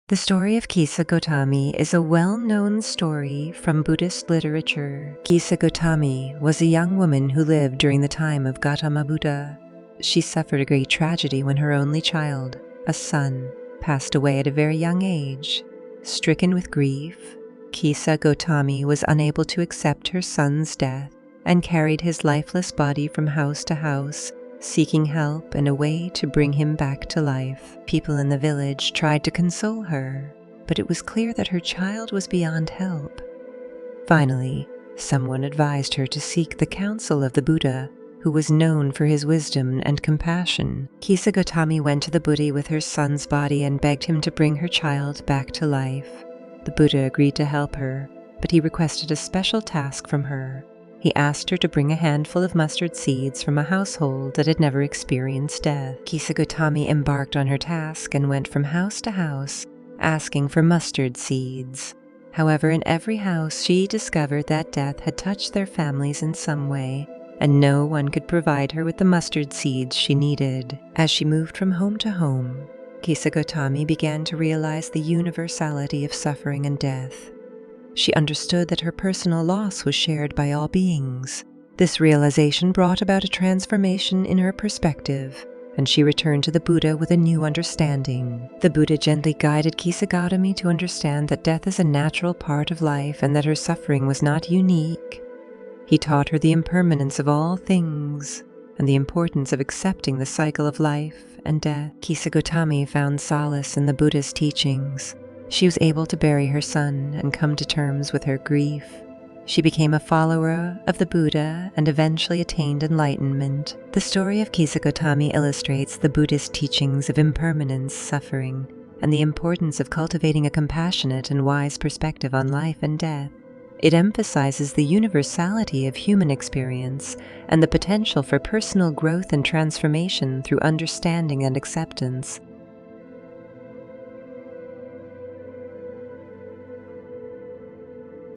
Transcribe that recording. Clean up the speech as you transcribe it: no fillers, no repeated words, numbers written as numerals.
The story of Kisa Gautami is a well-known story from Buddhist literature. Kisa Gautami was a young woman who lived during the time of Gautama Buddha. She suffered a great tragedy when her only child, a son, passed away at a very young age. Stricken with grief, Kisa Gautami was unable to accept her son's death and carried his lifeless body from house to house, seeking help and a way to bring him back to life. People in the village tried to console her, but it was clear that her child was beyond help. Finally, someone advised her to seek the counsel of the Buddha, who was known for his wisdom and compassion. Kisa Gautami went to the Buddha with her son's body and begged him to bring her child back to life. The Buddha agreed to help her, but he requested a special task from her. He asked her to bring a handful of mustard seeds from a household that had never experienced death. Kisa Gautami embarked on her task and went from house to house, asking for mustard seeds. However, in every house she discovered that death had touched their families in some way, and no one could provide her with the mustard seeds she needed. As she moved from home to home, Kisa Gautami began to realize the universality of suffering and death. She understood that her personal loss was shared by all beings. This realization brought about a transformation in her perspective, and she returned to the Buddha with a new understanding. The Buddha gently guided Kisa Gautami to understand that death is a natural part of life and that her suffering was not unique. He taught her the impermanence of all things and the importance of accepting the cycle of life and death. Kisa Gautami found solace in the Buddha's teachings. She was able to bury her son and come to terms with her grief. She became a follower of the Buddha and eventually attained enlightenment. The story of Kisa Gautami illustrates the Buddhist teachings of impermanence, suffering, and the importance of cultivating a compassionate and wise perspective on life and death. It emphasizes the universality of human experience and the potential for personal growth and transformation through understanding and acceptance.